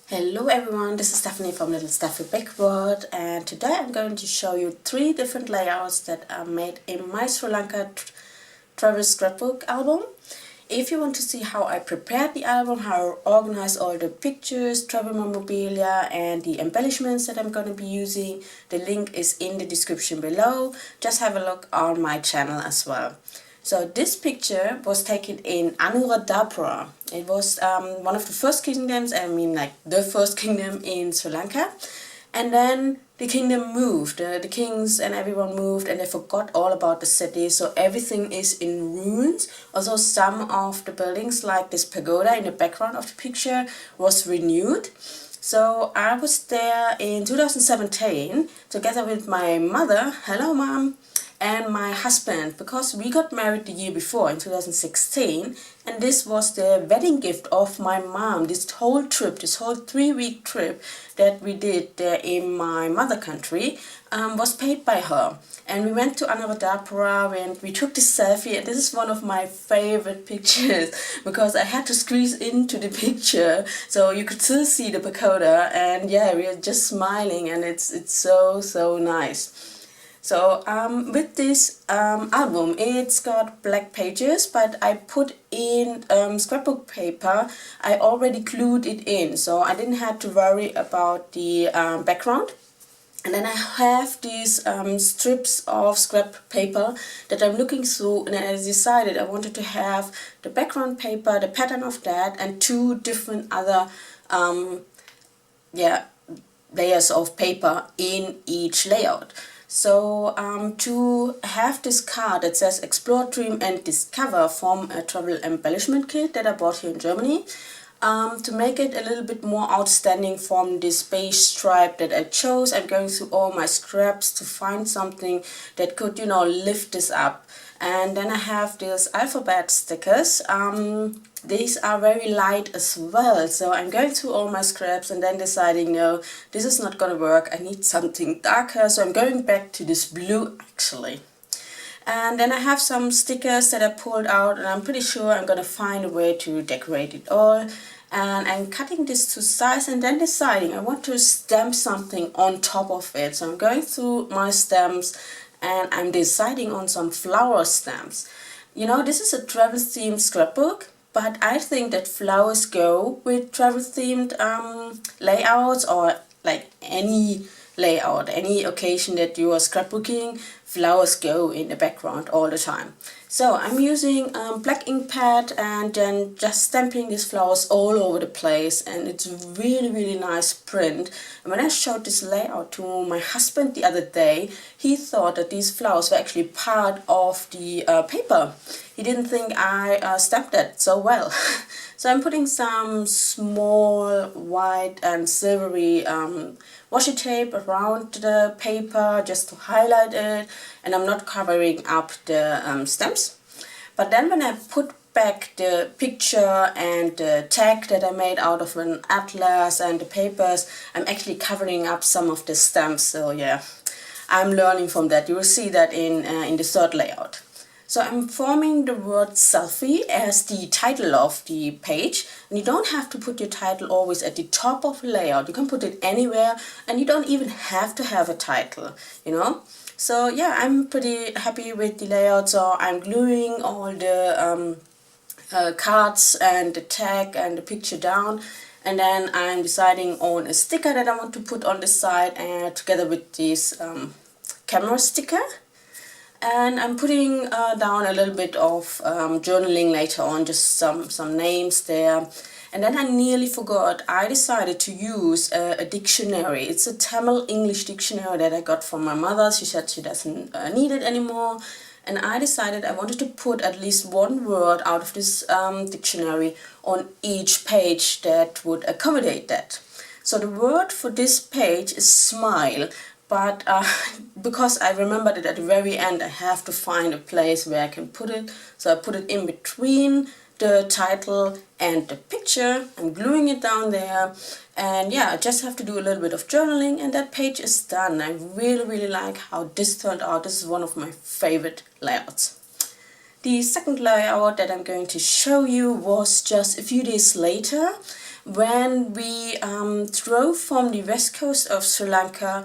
Hello everyone, this is Stephanie from Little Steffi Backward, and today I'm going to show you 3 different layouts that are made in my Sri Lanka travel scrapbook album. If you want to see how I prepared the album, how I organized all the pictures, travel memorabilia and the embellishments that I'm going to be using, the link is in the description below. Just have a look on my channel as well. So this picture was taken in Nuwara. It was one of the first kingdoms, like the first kingdom in Sri Lanka. And then the kingdom moved, the kings and everyone moved, and they forgot all about the city, so everything is in ruins. Also some of the buildings, like this pagoda in the background of the picture, was renewed. So I was there in 2017 together with my mother, hello mom, and my husband, because we got married the year before in 2016, and this was the wedding gift of my mom. This whole trip, this whole 3-week trip that we did there in my mother country was paid by her. And we went to Nuwara and we took this selfie, and this is one of my favorite pictures because I had to squeeze into the picture so you could still see the pagoda, and yeah, we are just smiling, and it's so nice. So with this album, it's got black pages, but I put in scrapbook paper. I already glued it in, so I didn't have to worry about the background. And then I have these strips of scrap paper that I'm looking through, and I decided I wanted to have the background paper, the pattern of that, and 2 different other layers of paper in each layout. So to have this card that says Explore, Dream and Discover from a travel embellishment kit that I bought here in Germany, to make it a little bit more outstanding from this beige stripe that I chose, I'm going through all my scraps to find something that could, lift this up. And then I have these alphabet stickers. These are very light as well, so I'm going through all my scraps and then deciding, no, this is not gonna work, I need something darker, so I'm going back to this blue actually. And then I have some stickers that I pulled out, and I'm pretty sure I'm gonna find a way to decorate it all. And I'm cutting this to size and then deciding I want to stamp something on top of it. So I'm going through my stamps and I'm deciding on some flower stamps. This is a travel themed scrapbook, but I think that flowers go with travel themed layouts, or like any layout, any occasion that you are scrapbooking, flowers go in the background all the time. So I'm using black ink pad and then just stamping these flowers all over the place, and it's really nice print. And when I showed this layout to my husband the other day, he thought that these flowers were actually part of the paper. He didn't think I stamped that so well. So I'm putting some small white and silvery washi tape around the paper just to highlight it, and I'm not covering up the stamps. But then when I put back the picture and the tag that I made out of an atlas and the papers, I'm actually covering up some of the stamps. So yeah, I'm learning from that. You will see that in the 3rd layout. So I'm forming the word selfie as the title of the page, and you don't have to put your title always at the top of the layout. You can put it anywhere, and you don't even have to have a title, So yeah, I'm pretty happy with the layout. So I'm gluing all the cards and the tag and the picture down, and then I'm deciding on a sticker that I want to put on the side, and together with this camera sticker. And I'm putting down a little bit of journaling later on, just some names there. And then I nearly forgot, I decided to use a dictionary. It's a Tamil English dictionary that I got from my mother. She said she doesn't need it anymore. And I decided I wanted to put at least 1 word out of this dictionary on each page that would accommodate that. So the word for this page is smile. But because I remembered it at the very end, I have to find a place where I can put it. So I put it in between the title and the picture. I'm gluing it down there. And yeah, I just have to do a little bit of journaling, and that page is done. I really like how this turned out. This is one of my favorite layouts. The second layout that I'm going to show you was just a few days later. when we drove from the west coast of Sri Lanka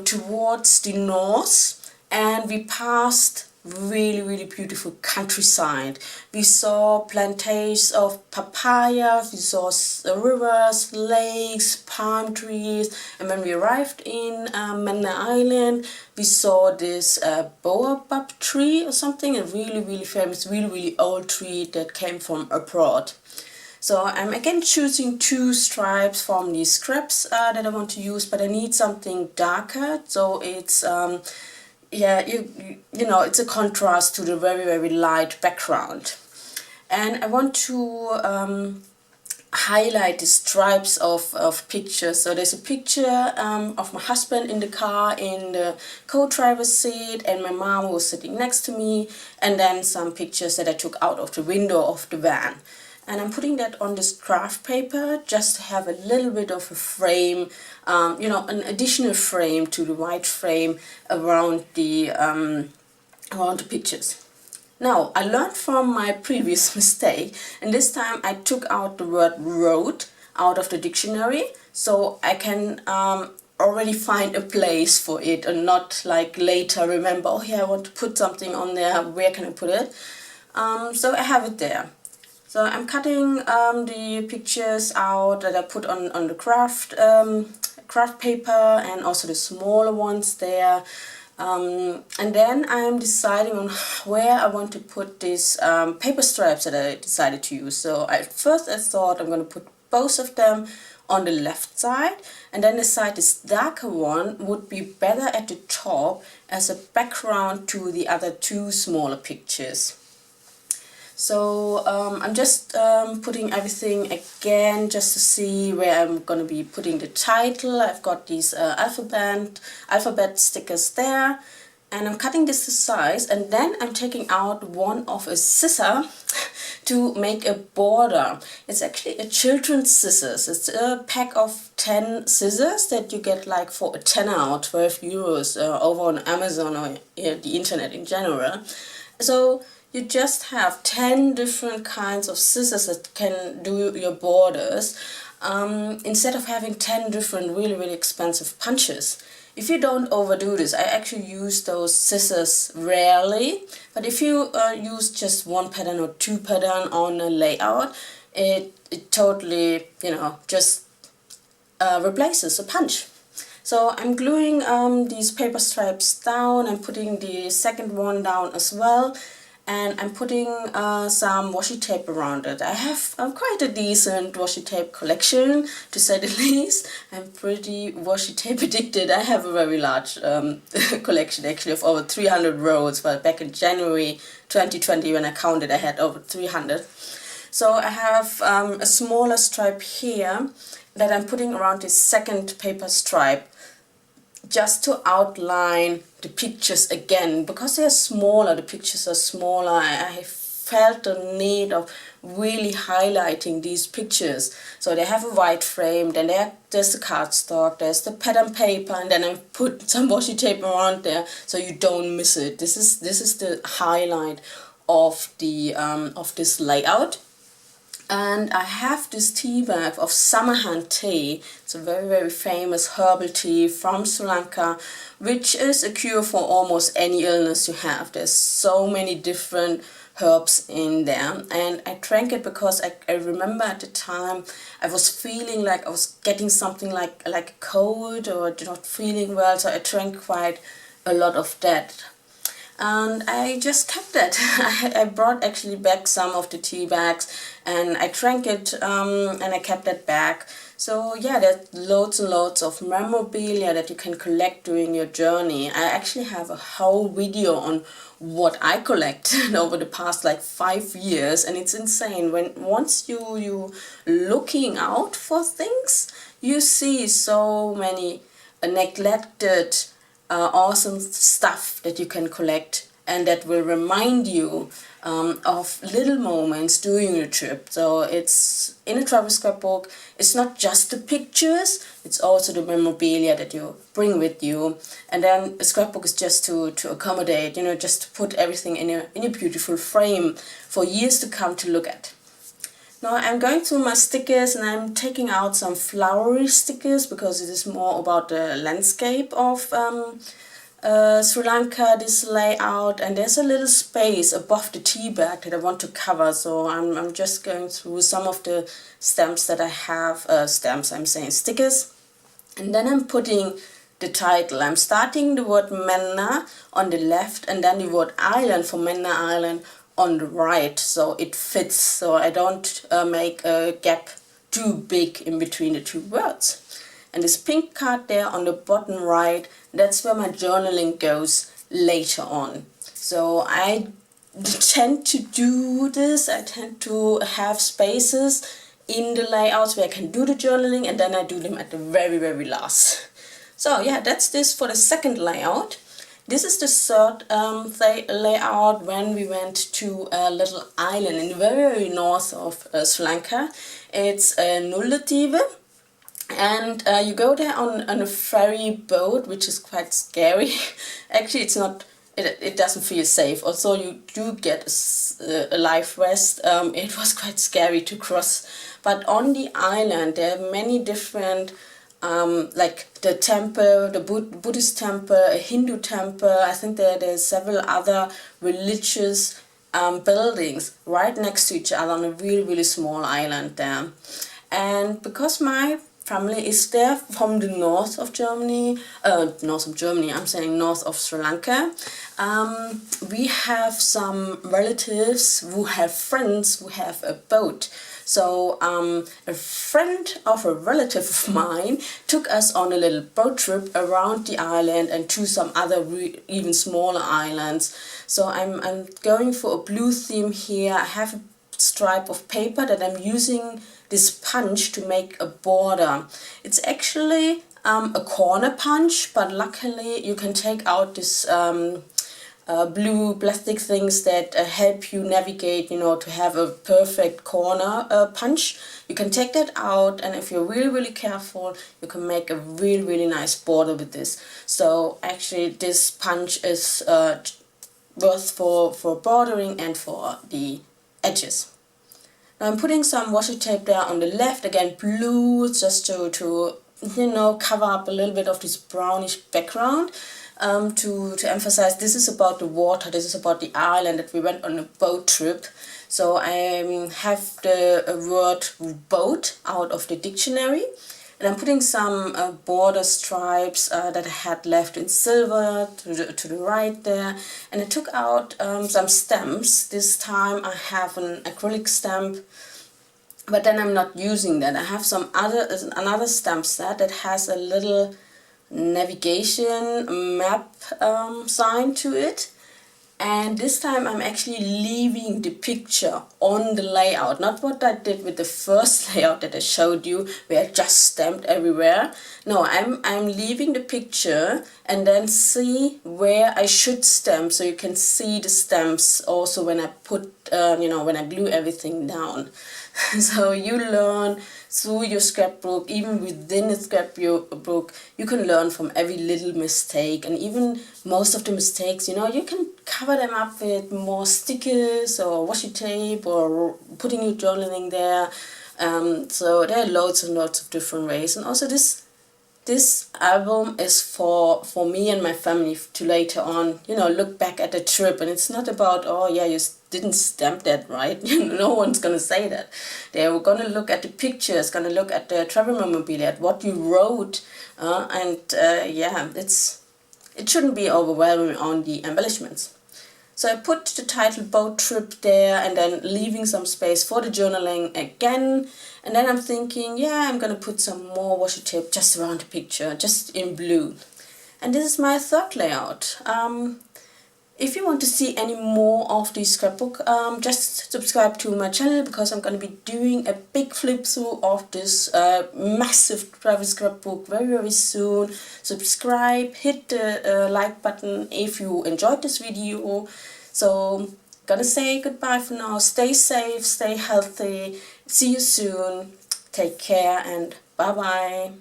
towards the north, and we passed really beautiful countryside. We saw plantations of papaya, we saw rivers, lakes, palm trees, and when we arrived in Manna Island, we saw this baobab tree or something, a really famous, really old tree that came from abroad. So I'm again choosing 2 stripes from the scraps that I want to use, but I need something darker, so it's yeah, you know, it's a contrast to the very light background. And I want to highlight the stripes of pictures. So there's a picture of my husband in the car in the co-driver's seat, and my mom was sitting next to me, and then some pictures that I took out of the window of the van. And I'm putting that on this craft paper just to have a little bit of a frame, you know, an additional frame to the white frame around the pictures. Now, I learned from my previous mistake, and this time I took out the word road out of the dictionary, so I can already find a place for it and not like later remember, oh yeah, I want to put something on there, where can I put it? So I have it there. So I'm cutting the pictures out that I put on the craft paper, and also the smaller ones there. And then I'm deciding on where I want to put these paper stripes that I decided to use. So at first I thought I'm going to put both of them on the left side, and then decide this darker one would be better at the top as a background to the other 2 smaller pictures. So I'm just putting everything again just to see where I'm going to be putting the title. I've got these alphabet stickers there, and I'm cutting this to size, and then I'm taking out one of a scissor to make a border. It's actually a children's scissors. It's a pack of 10 scissors that you get like for a tenner or 12 euros over on Amazon or the internet in general. So you just have 10 different kinds of scissors that can do your borders, instead of having 10 different really expensive punches. If you don't overdo this, I actually use those scissors rarely, but if you use just 1 pattern or 2 pattern on a layout, it totally, you know, just replaces a punch. So I'm gluing these paper stripes down. I'm putting the second one down as well, and I'm putting some washi tape around it. I have quite a decent washi tape collection, to say the least. I'm pretty washi tape addicted. I have a very large collection actually of over 300 rolls, but back in January 2020 when I counted I had over 300. So I have a smaller stripe here that I'm putting around this second paper stripe, just to outline the pictures again. Because they're smaller, the pictures are smaller, I felt the need of really highlighting these pictures. So they have a white frame, then there's the cardstock, there's the pattern paper, and then I put some washi tape around there so you don't miss it. This is the highlight of the of this layout. And I have this tea bag of Samahan tea. It's a very famous herbal tea from Sri Lanka, which is a cure for almost any illness you have. There's so many different herbs in there, and I drank it because I remember at the time I was feeling like I was getting something like a cold or not feeling well, so I drank quite a lot of that. And I just kept that. I brought actually back some of the tea bags, and I drank it, and I kept that back. So yeah, there's loads and loads of memorabilia that you can collect during your journey. I actually have a whole video on what I collected over the past like 5 years, and it's insane. Once you looking out for things, you see so many neglected awesome stuff that you can collect, and that will remind you of little moments during your trip. So it's in a travel scrapbook, it's not just the pictures, it's also the memorabilia that you bring with you. And then a scrapbook is just to accommodate, you know, just to put everything in a beautiful frame for years to come to look at. Now I'm going through my stickers and I'm taking out some flowery stickers because it is more about the landscape of Sri Lanka, this layout, and there's a little space above the tea bag that I want to cover, so I'm just going through some of the stamps that I have, stickers, and then I'm putting the title. I'm starting the word Manna on the left and then the word island for Manna Island on the right, so it fits, so I don't make a gap too big in between the two words. And this pink card there on the bottom right, that's where my journaling goes later on. So I tend to do this, I tend to have spaces in the layouts where I can do the journaling, and then I do them at the very, very last. So yeah, that's this for the second layout. This is the third layout when we went to a little island in the very, very north of Sri Lanka. It's Nuwara, and you go there on a ferry boat, which is quite scary. Actually, it's not. It doesn't feel safe. Also, you do get a life vest. It was quite scary to cross. But on the island, there are many different, like the temple, the Buddhist temple, a Hindu temple. I think there's several other religious buildings right next to each other on a really, really small island there. And because my family is there from the north of Germany, I'm saying north of Sri Lanka, we have some relatives who have friends who have a boat. So a friend of a relative of mine took us on a little boat trip around the island and to some other even smaller islands. So I'm going for a blue theme here. I have a stripe of paper that I'm using this punch to make a border. It's actually a corner punch, but luckily you can take out this blue plastic things that help you navigate, to have a perfect corner punch. You can take that out, and if you're really, really careful, you can make a really, really nice border with this. So actually this punch is worth for bordering and for the edges. Now I'm putting some washi tape there on the left, again blue, just to cover up a little bit of this brownish background, to emphasize this is about the water, this is about the island that we went on a boat trip. So I have the word boat out of the dictionary, and I'm putting some border stripes that I had left in silver to the right there, and I took out some stamps. This time I have an acrylic stamp, but then I'm not using that. I have another stamp set that has a little navigation map sign to it. And this time I'm actually leaving the picture on the layout, not what I did with the first layout that I showed you where I just stamped everywhere. No, I'm leaving the picture and then see where I should stamp, so you can see the stamps also when I put, when I glue everything down. So you learn through your scrapbook, even within a scrapbook, you can learn from every little mistake, and even most of the mistakes, you can cover them up with more stickers or washi tape or putting your journaling there. So there are loads and loads of different ways, and also this album is for me and my family to later on, look back at the trip. And it's not about, oh yeah, you didn't stamp that right. No one's gonna say that. They're gonna look at the pictures, gonna look at the travel memorabilia, at what you wrote, it shouldn't be overwhelming on the embellishments. So I put the title boat trip there, and then leaving some space for the journaling again. And then I'm thinking, yeah, I'm gonna put some more washi tape just around the picture, just in blue. And this is my third layout. If you want to see any more of the scrapbook, just subscribe to my channel, because I'm going to be doing a big flip through of this massive travel scrapbook very, very soon. Subscribe, hit the like button if you enjoyed this video. So, gonna say goodbye for now. Stay safe, stay healthy. See you soon. Take care and bye bye.